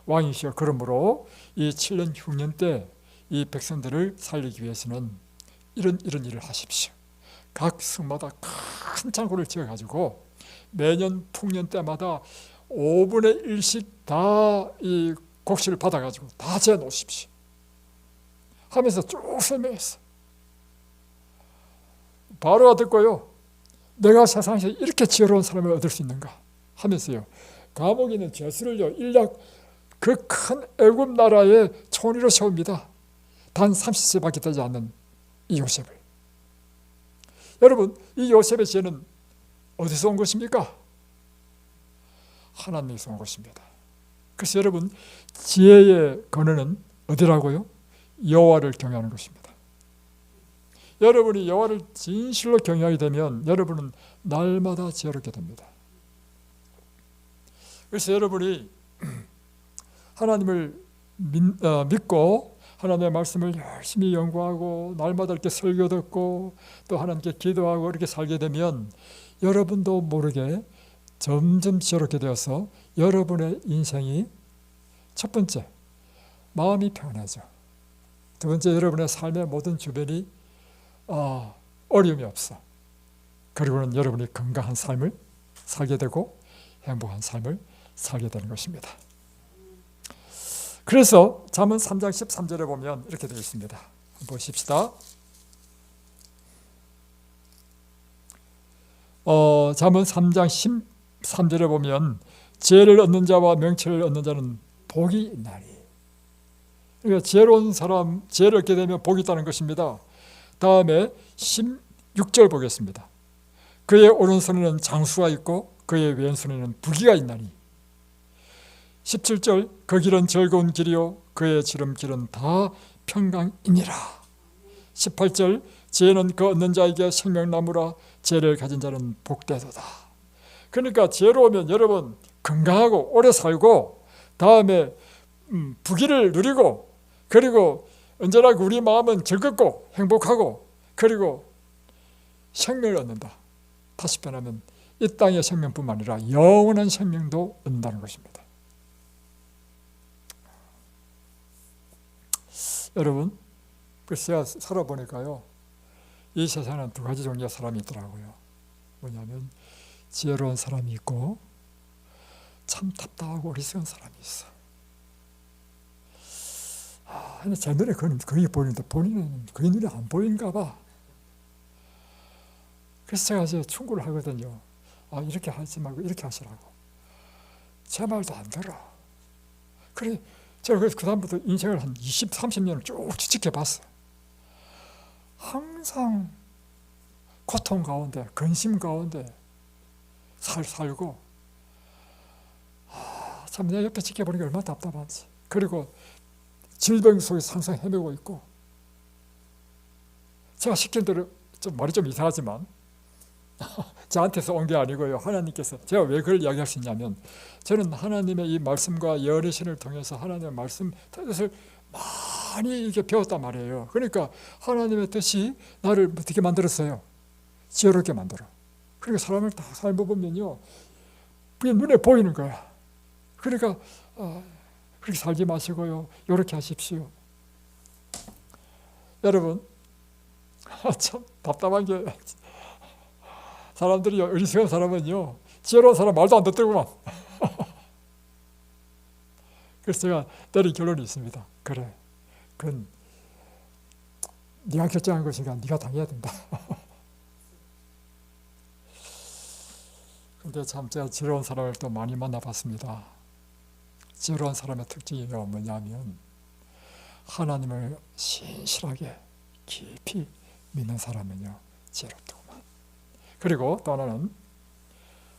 왕이시여, 그러므로 이 7년 흉년 때 이 백성들을 살리기 위해서는 이런 일을 하십시오. 각 성마다 큰 창고를 지어가지고 매년 풍년 때마다 5분의 1씩 다 이 곡식을 받아가지고 다 재놓으십시오 하면서 쭉 설명했어. 바로가 듣고요, 내가 세상에서 이렇게 지혜로운 사람을 얻을 수 있는가 하면서요, 감옥에 있는 죄수를요, 일약 그 큰 애굽 나라의 총리로 세웁니다. 단 30세밖에 되지 않는 이 요셉을. 여러분, 이 요셉의 지혜는 어디서 온 것입니까? 하나님에서 온 것입니다. 그래서 여러분, 지혜의 근원은 어디라고요? 여호와를 경외하는 것입니다. 여러분이 여호와를 진실로 경외하게 되면 여러분은 날마다 지혜롭게 됩니다. 그래서 여러분이 하나님을 믿고 하나님의 말씀을 열심히 연구하고 날마다 이렇게 설교 듣고 또 하나님께 기도하고 이렇게 살게 되면 여러분도 모르게 점점 지혜롭게 되어서 여러분의 인생이 첫 번째, 마음이 평안하죠. 두 번째, 여러분의 삶의 모든 주변이 어려움이 없어. 그리고는 여러분이 건강한 삶을 살게 되고 행복한 삶을 살게 되는 것입니다. 그래서 잠언 3장 13절에 보면 이렇게 되어 있습니다. 한번 보십시다. 잠언 3장 13절에 보면 지혜를 얻는 자와 명철을 얻는 자는 복이 있나니. 그러니까 지혜로운 사람, 지혜를 얻게 되면 복이 있다는 것입니다. 다음에 16절 보겠습니다. 그의 오른손에는 장수가 있고 그의 왼손에는 부귀가 있나니. 17절, 그 길은 즐거운 길이요 그의 지름길은 다 평강이니라. 18절, 지혜는 그 얻는 자에게 생명나무라. 지혜를 가진 자는 복되도다. 그러니까 지혜로우면 여러분 건강하고 오래 살고 다음에 부귀를 누리고 그리고 언제나 우리 마음은 즐겁고 행복하고 그리고 생명을 얻는다. 다시 표현하면 이 땅의 생명뿐만 아니라 영원한 생명도 얻는다는 것입니다. 여러분, 제가 살아보니까요, 이 세상에는 두 가지 종류의 사람이 있더라고요. 뭐냐면 지혜로운 사람이 있고 참 답답하고 어리석은 사람이 있어. 근데 제 눈에 그게 보이는데 본인은 그게 눈에 안 보이는가 봐. 그래서 제가 이제 충고를 하거든요. 이렇게 하지 말고 이렇게 하시라고. 제 말도 안 들어. 그래, 제가 그래서 그 다음부터 인생을 한 20, 30년을 쭉 지켜봤어요. 항상 고통 가운데, 근심 가운데 살고, 참 내 옆에 지켜보니까 얼마나 답답한지. 그리고 질병 속에 항상 헤매고 있고, 제가 시킨 대로 좀 말이 좀 이상하지만 저한테서 온 게 아니고요, 하나님께서. 제가 왜 그걸 이야기할 수 있냐면, 저는 하나님의 이 말씀과 열의신을 통해서 하나님의 말씀 뜻을 많이 이렇게 배웠단 말이에요. 그러니까 하나님의 뜻이 나를 어떻게 만들었어요? 지혜롭게 만들어. 그러니까 사람을 다 살고 보면요, 그게 눈에 보이는 거야. 그러니까 그렇게 살지 마시고요, 이렇게 하십시오. 여러분, 참 답답한 게, 사람들이, 어리석은 사람은요, 지혜로운 사람 말도 안 듣더구만. 그래서 제가 내린 결론이 있습니다. 그래, 그건 네가 결정한 것이니까 네가 당해야 된다. 근데 참 제가 지혜로운 사람을 또 많이 만나봤습니다. 지혜로운 사람의 특징이 뭐냐면, 하나님을 신실하게 깊이 믿는 사람은요, 지혜롭더구만. 그리고 또 하나는,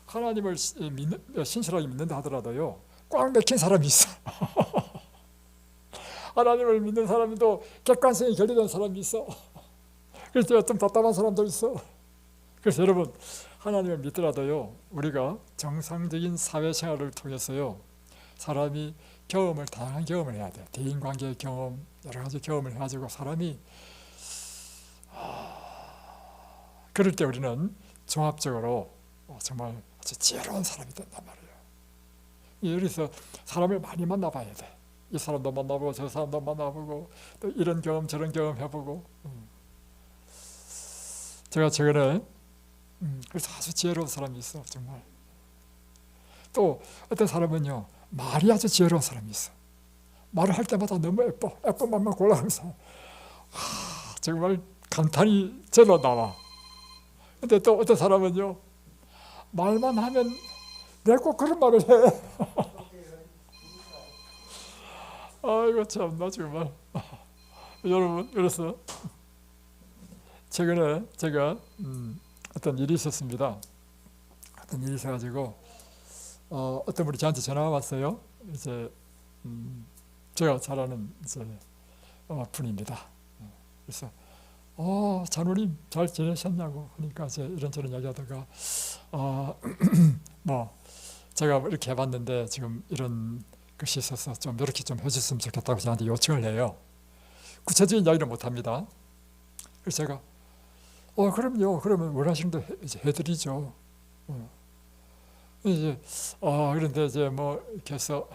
하나님을 신실하게 믿는다 하더라도요, 꽉 맥힌 사람이 있어. 하나님을 믿는 사람도 객관성이 결여된 사람이 있어. 그래서 좀 답답한 사람도 있어. 그래서 여러분, 하나님을 믿더라도요, 우리가 정상적인 사회생활을 통해서요, 사람이 다양한 경험을 해야 돼. 대인관계의 경험, 여러 가지 경험을 해가지고 사람이, 그럴 때 우리는 종합적으로 정말 아주 지혜로운 사람이 된단 말이에요. 그래서 사람을 많이 만나봐야 돼. 이 사람도 만나보고 저 사람도 만나보고, 또 이런 경험 저런 경험 해보고. 제가 최근에 그래서 아주 지혜로운 사람이 있어, 정말. 또 어떤 사람은요, 말이 아주 지혜로운 사람이 있어. 말을 할 때마다 너무 예쁜 말만 골라 항상. 정말 감탄이 절로 나와. 근데 또 어떤 사람은요, 말만 하면 내가 꼭 그런 말을 해. 아이고 참나 정말. 여러분, 그래서 최근에 제가 어떤 일이 있었습니다. 어떤 일이 있어가지고 어떤 분이 저한테 전화가 왔어요. 이제 제가 잘 아는 이제 분입니다. 그래서 장로님 잘 지내셨냐고 하니까 이제 이런저런 이야기하다가 뭐 제가 이렇게 해봤는데 지금 이런 것이 있어서 좀 이렇게 좀 해줬으면 좋겠다고 저한테 요청을 해요. 구체적인 이야기는 못합니다. 그래서 제가 그럼요, 그러면 원하시는 대로 이제 해드리죠. 이제 그런데 이제 뭐 이렇게 해서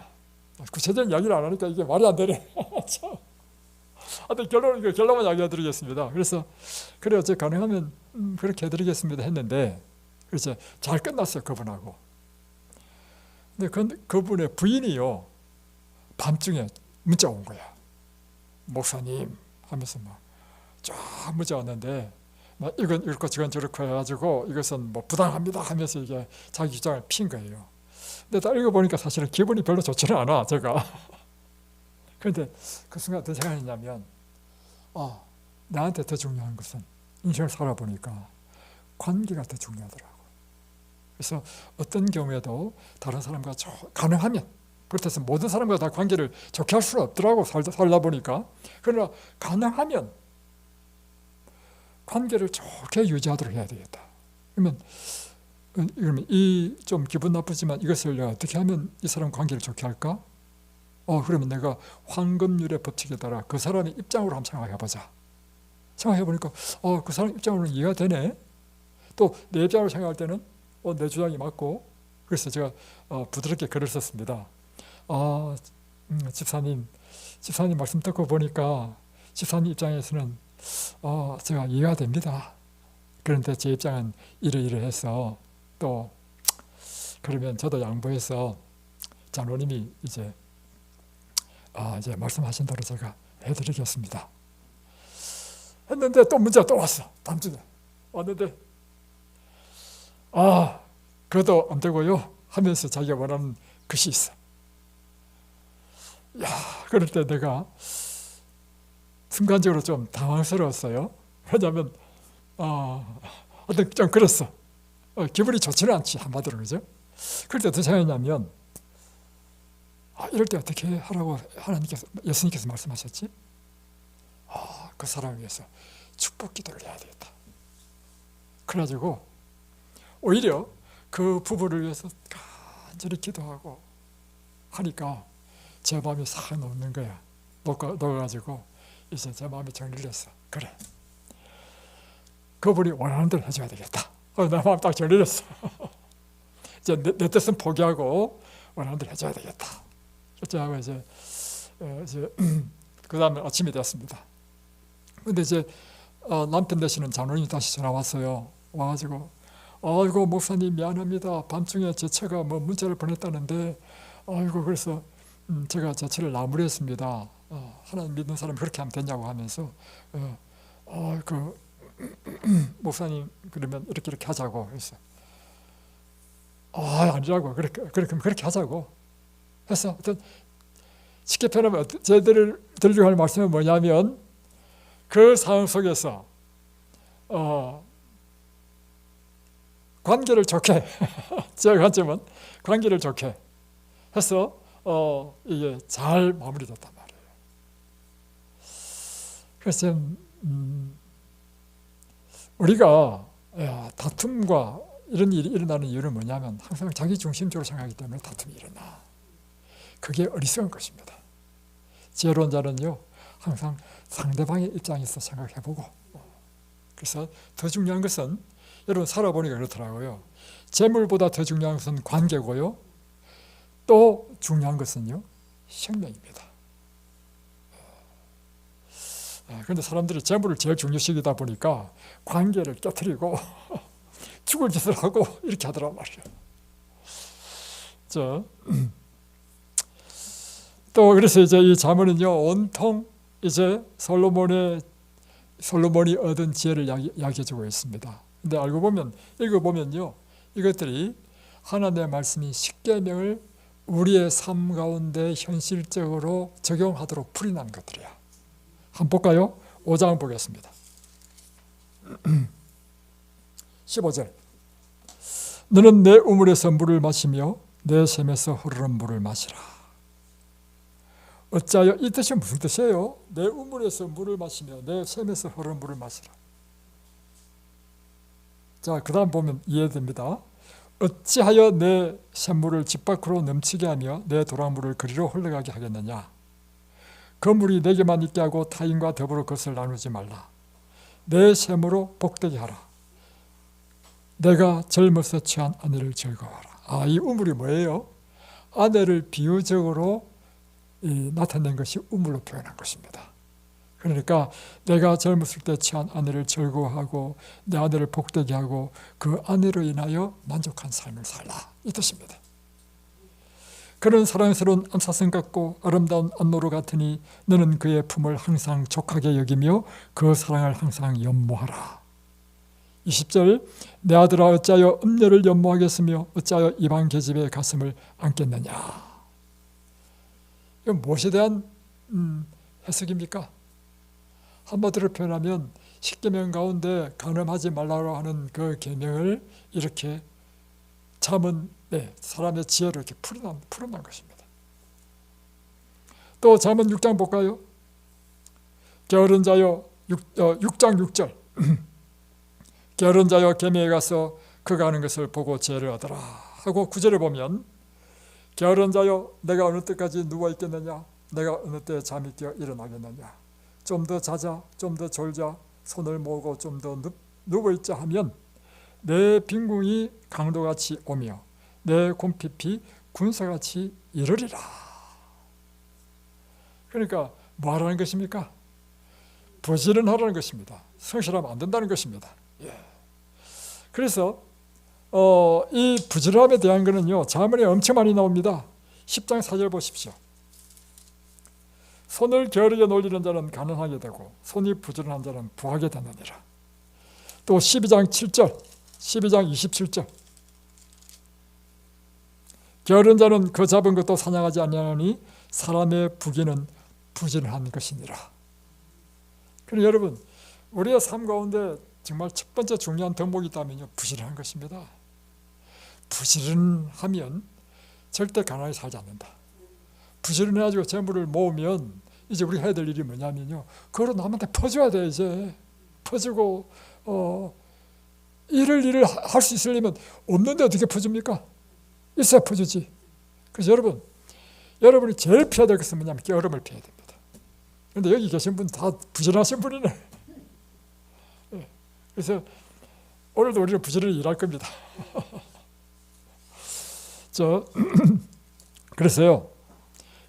구체적인 이야기를 안 하니까 이게 말이 안 되네. 참. 하여튼 결론만 이야기해드리겠습니다. 그래서 그래요, 제 가능하면 그렇게 해드리겠습니다 했는데, 그래서 잘 끝났어요, 그분하고. 근데 그분의 부인이요, 밤중에 문자 온 거야. 목사님 하면서 막 쫙 문자 왔는데, 막 이건 이렇고 저건 저렇고 해가지고 이것은 뭐 부당합니다 하면서 이게 자기 주장을 핀 거예요. 근데 딱 읽어보니까 사실은 기분이 별로 좋지는 않아, 제가. 그런데 그 순간 어떤 생각이 했냐면, 나한테 더 중요한 것은 인생을 살아보니까 관계가 더 중요하더라고. 그래서 어떤 경우에도 다른 사람과 가능하면, 그렇다고 모든 사람과 다 관계를 좋게 할 수는 없더라고, 살다 보니까. 그러나 가능하면 관계를 좋게 유지하도록 해야 되겠다. 그러면 이 좀 기분 나쁘지만 이것을 내가 어떻게 하면 이 사람 관계를 좋게 할까? 그러면 내가 황금률의 법칙에 따라 그 사람의 입장으로 한번 생각해보자. 생각해보니까 그 사람 입장으로는 이해가 되네. 또 내 입장으로 생각할 때는 내 주장이 맞고. 그래서 제가 부드럽게 글을 썼습니다. 집사님 말씀 듣고 보니까 집사님 입장에서는 제가 이해가 됩니다. 그런데 제 입장은 이러이러해서, 또 그러면 저도 양보해서 장로님이 이제 말씀하신 대로 제가 해드리겠습니다 했는데, 또 문자가 또 왔어. 밤중에 왔는데 그래도 안 되고요 하면서 자기가 원하는 것이 있어. 그럴 때 내가 순간적으로 좀 당황스러웠어요. 왜냐하면 좀 그랬어. 기분이 좋지는 않지, 한마디로. 그죠? 그럴 때 어떻게 생각했냐면, 이럴 때 어떻게 하라고 예수님께서 말씀하셨지? 그 사람을 위해서 축복 기도를 해야 되겠다. 그래가지고 오히려 그 부부를 위해서 간절히 기도하고 하니까 제 마음이 싹 녹는 거야. 녹아가지고 이제 제 마음이 정리를 했어. 그래, 그분이 원하는 대로 해줘야 되겠다. 내 마음 딱 정리를 했어. 이제 내 뜻은 포기하고 원하는 대로 해줘야 되겠다. 그렇게 하고 이제 그 다음에 아침이 됐습니다. 근데 이제 남편 되시는 장로님이 다시 전화 왔어요. 와가지고, 아이고 목사님 미안합니다. 밤중에 제 처가 뭐 문자를 보냈다는데, 아이고 그래서 제가 제 처를 나무랬습니다. 하나님 믿는 사람이 그렇게 하면 되냐고 하면서, 그 목사님 그러면 이렇게 하자고 했어. 아니라고. 그렇게 하자고 했어. 어떤 쉽게 표현하면 저희들 드리려고 하는 말씀은 뭐냐면, 그 상황 속에서 관계를 좋게 제 관점은 관계를 좋게 해서 이게 잘 마무리됐단 말이에요. 그래서 우리가 다툼과 이런 일이 일어나는 이유는 뭐냐면 항상 자기 중심적으로 생각하기 때문에 다툼이 일어나. 그게 어리석은 것입니다. 지혜로운 자는요 항상 상대방의 입장에서 생각해보고. 그래서 더 중요한 것은, 여러분 살아보니까 그렇더라고요. 재물보다 더 중요한 것은 관계고요, 또 중요한 것은요 생명입니다. 그런데 사람들이 재물을 제일 중요시하다 보니까 관계를 깨트리고 죽을 짓을 하고 이렇게 하더란 말이에요. 또 그래서 이제 이 잠언은요 온통 이제 솔로몬이 얻은 지혜를 이야기해주고 있습니다. 근데 알고 보면, 읽어보면요 이것들이 하나님의 말씀인 십계명을 우리의 삶 가운데 현실적으로 적용하도록 풀이 난 것들이야. 한번 볼까요? 5장 보겠습니다. 15절. 너는 내 우물에서 물을 마시며 내 샘에서 흐르는 물을 마시라. 어찌하여, 이 뜻이 무슨 뜻이에요? 내 우물에서 물을 마시며 내 샘에서 흐르는 물을 마시라. 자, 그 다음 보면 이해됩니다. 어찌하여 내 샘물을 집 밖으로 넘치게 하며 내 도랑물을 그리로 흘러가게 하겠느냐. 그 물이 내게만 있게 하고 타인과 더불어 그것을 나누지 말라. 내 샘으로 복되게 하라. 내가 젊어서 취한 아내를 즐거워하라. 이 우물이 뭐예요? 아내를 비유적으로 나타낸 것이 우물로 표현한 것입니다. 그러니까 내가 젊었을 때 취한 아내를 즐거워하고 내 아내를 복되게 하고 그 아내로 인하여 만족한 삶을 살라, 이 뜻입니다. 그런 사랑스러운 암사성 같고 아름다운 안노루 같으니 너는 그의 품을 항상 족하게 여기며 그 사랑을 항상 연모하라. 20절. 내 아들아 어찌하여 음녀를 연모하겠으며 어찌하여 이방 계집의 가슴을 안겠느냐. 이건 무엇에 대한 해석입니까? 한마디로 표현하면 십계명 가운데 간음하지 말라고 하는 그 계명을 이렇게 잠언, 사람의 지혜로 이렇게 풀어난 것입니다. 또 잠언 6장 볼까요? 게으른 자여, 6장 6절. 게으른 자여 계명에 가서 그가 하는 것을 보고 지혜를 얻어라 하고 9절에 보면, 게으른 자여 내가 어느 때까지 누워있겠느냐, 내가 어느 때 잠이 깨어 일어나겠느냐. 좀 더 자자, 좀 더 졸자, 손을 모으고 좀 더 누워있자 하면 내 빈궁이 강도같이 오며 내 곰핍이 군사같이 이르리라. 그러니까 뭐 하라는 것입니까? 부지런하라는 것입니다. 성실하면 안 된다는 것입니다. 그래서 이 부지런함에 대한 것은요 잠언에 엄청 많이 나옵니다. 10장 4절 보십시오. 손을 게으르게 놀리는 자는 가난하게 되고 손이 부지런한 자는 부하게 되느니라. 또 12장 7절, 12장 27절. 게으른 자는 그 잡은 것도 사냥하지 아니하니 사람의 부귀는 부지런한 것이니라. 그럼 여러분, 우리의 삶 가운데 정말 첫 번째 중요한 덕목이 있다면요, 부지런한 것입니다. 부지런하면 절대 가난하게 살지 않는다. 부지런해가지고 재물을 모으면 이제 우리가 해야 될 일이 뭐냐면요, 그걸 남한테 퍼줘야 돼. 이제 퍼주고 일을 할 수 있으려면 없는데 어떻게 퍼줍니까? 있어야 퍼주지. 그래서 여러분이 제일 피해야 될 것은 뭐냐면 게으름을 피해야 됩니다. 그런데 여기 계신 분 다 부지런하신 분이네. 그래서 오늘도 우리는 부지런히 일할 겁니다. 그래서요,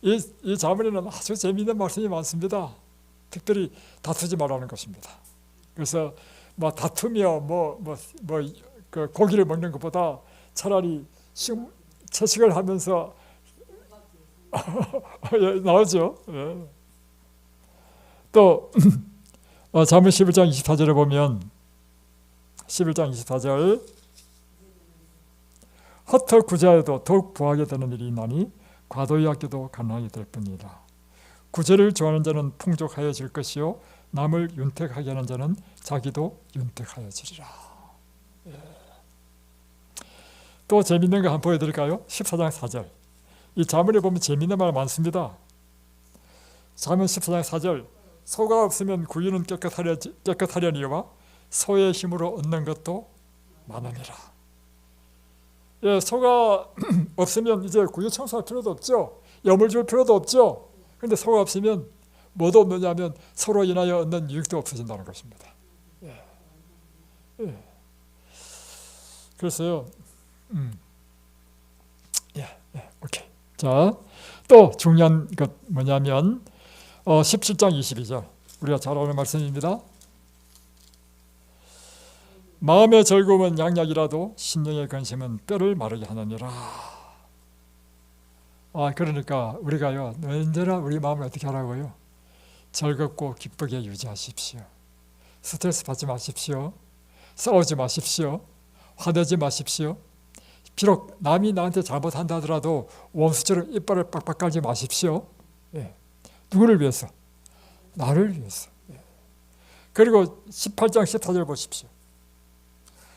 이 자문에는 아주 재미있는 말씀이 많습니다. 특별히 다투지 말라는 것입니다. 그래서 뭐 다투며 그 고기를 먹는 것보다 차라리 채식을 하면서 나오죠. 예. 또 잠언 11장 24절에 보면 11장 24절 헛터 구제하여도 더욱 부하게 되는 일이 있나니 과도히 아껴도 가난하게 될 뿐이라. 구제를 좋아하는 자는 풍족하여질 것이요 남을 윤택하게 하는 자는 자기도 윤택하여지리라. 예. 또 재밌는 거 한번 보여드릴까요? 14장 4절. 이 잠언에 보면 재밌는 말 많습니다. 잠언 14장 4절. 소가 없으면 구유는 깨끗하려니와 소의 힘으로 얻는 것도 많으니라. 예, 소가 없으면 이제 구유 청소할 필요도 없죠. 염을 줄 필요도 없죠. 그런데 소가 없으면 뭐도 없느냐면 서로 인하여 얻는 유익도 없어진다는 것입니다. 예. 예. 그래서요. 오케이. 자, 또 중요한 것 뭐냐면 17장 22절 우리가 잘 아는 말씀입니다. 마음의 즐거움은 양약이라도 심령의 근심은 뼈를 마르게 하느니라. 그러니까 우리가요 언제나 우리 마음을 어떻게 하라고요? 즐겁고 기쁘게 유지하십시오. 스트레스 받지 마십시오. 싸우지 마십시오. 화내지 마십시오. 비록 남이 나한테 잘못한다 하더라도 원수처럼 이빨을 빡빡 깔지 마십시오. 예. 누구를 위해서? 나를 위해서. 예. 그리고 18장 14절 보십시오.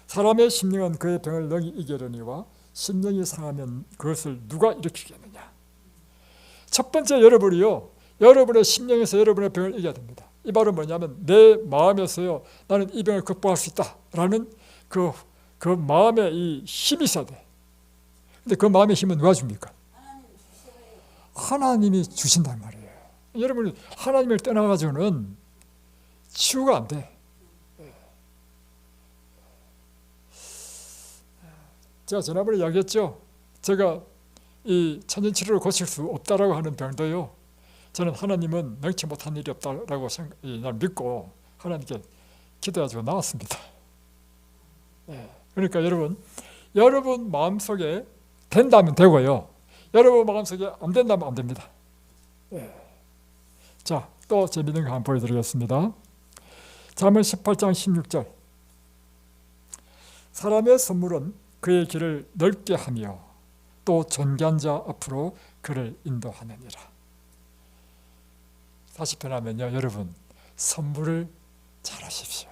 사람의 심령은 그의 병을 능히 이기려니와 심령이 상하면 그것을 누가 일으키겠느냐. 첫 번째 여러분의 심령에서 여러분의 병을 이겨야 됩니다. 이 말은 뭐냐면 내 마음에서요 나는 이 병을 극복할 수 있다라는 그 마음에 이 힘이 있어야 돼. 근데 그 마음의 힘은 누가 줍니까? 하나님이 주신단 말이에요. 여러분이 하나님을 떠나가지고는 치유가 안 돼. 제가 지난번에 이야기했죠. 제가 이 천연치료를 고칠 수 없다라고 하는 병도요. 저는 하나님은 능치 못한 일이 없다라고 믿고 하나님께 기도해가지고 나왔습니다. 그러니까 여러분 마음속에 된다면 되고요. 여러분 마음속에 안 된다면 안 됩니다. 자, 또 재미있는 거 한번 보여드리겠습니다. 잠언 18장 16절. 사람의 선물은 그의 길을 넓게 하며 또 존귀한 자 앞으로 그를 인도하느니라. 다시 표현하면요, 여러분 선물을 잘하십시오.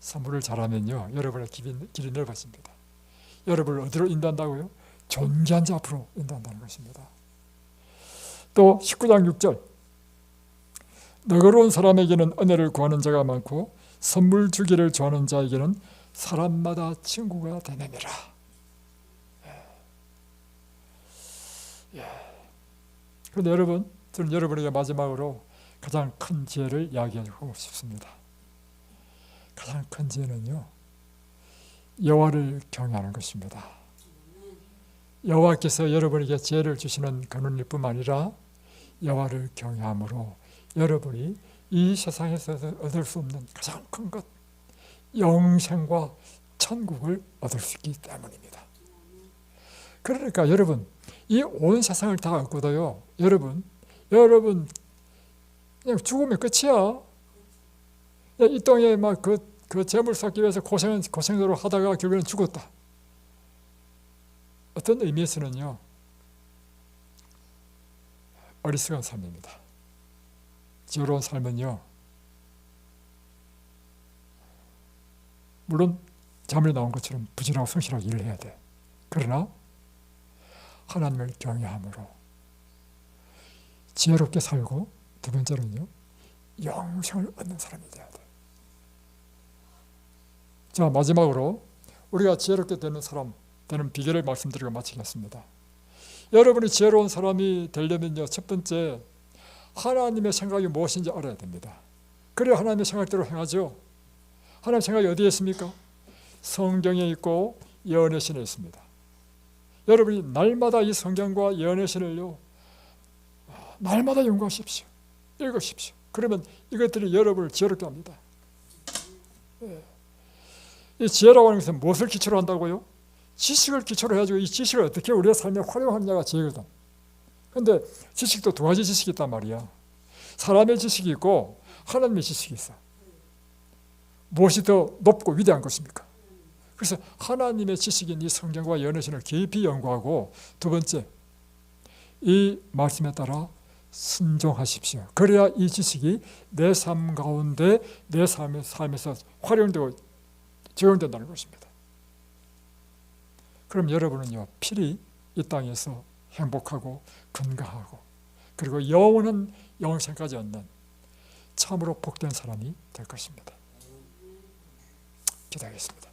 선물을 잘하면요, 여러분의 길이 넓어집니다. 여러분을 어디로 인도한다고요? 존귀한 자 앞으로 인도한다는 것입니다. 또 19장 6절. 너그러운 사람에게는 은혜를 구하는 자가 많고 선물 주기를 좋아하는 자에게는 사람마다 친구가 되느니라. 그런데 여러분, 저는 여러분에게 마지막으로 가장 큰 지혜를 이야기하고 싶습니다. 가장 큰 지혜는요, 여호와를 경외하는 것입니다. 여호와께서 여러분에게 지혜를 주시는 근원일 뿐만 아니라 여호와를 경외함으로 여러분이 이 세상에서 얻을 수 없는 가장 큰 것, 영생과 천국을 얻을 수 있기 때문입니다. 그러니까 여러분, 이 온 세상을 다 얻고도요, 여러분 그냥 죽으면 끝이야. 이 땅에 막 그 재물 쌓기 위해서 고생대로 하다가 결국에는 죽었다. 어떤 의미에서는요, 어리석은 삶입니다. 지혜로운 삶은요, 물론 자문에 나온 것처럼 부지런하고 성실하게 일을 해야 돼. 그러나 하나님을 경외함으로 지혜롭게 살고, 두 번째로는요, 영생을 얻는 사람이 돼야 돼. 자, 마지막으로 우리가 지혜롭게 되는 사람 되는 비결을 말씀드리고 마치겠습니다. 여러분이 지혜로운 사람이 되려면요, 첫 번째, 하나님의 생각이 무엇인지 알아야 됩니다. 그래야 하나님의 생각대로 행하죠. 하나님의 생각이 어디에 있습니까? 성경에 있고 예언의 신에 있습니다. 여러분이 날마다 이 성경과 예언의 신을요, 날마다 연구하십시오. 읽으십시오. 그러면 이것들이 여러분을 지혜롭게 합니다. 이 지혜라고 하는 것은 무엇을 기초로 한다고요? 지식을 기초로 해가지고 이 지식을 어떻게 우리의 삶에 활용하느냐가 지혜거든. 그런데 지식도 두 가지 지식이 있단 말이야. 사람의 지식이 있고 하나님의 지식이 있어. 무엇이 더 높고 위대한 것입니까? 그래서 하나님의 지식인 이 성경과 예언의 신을 깊이 연구하고, 두 번째, 이 말씀에 따라 순종하십시오. 그래야 이 지식이 내 삶 가운데, 내 삶에서 활용되고 적용된다는 것입니다. 그럼 여러분은요, 필히 이 땅에서 행복하고 건강하고 그리고 영원한 영생까지 얻는 참으로 복된 사람이 될 것입니다. 기도하겠습니다.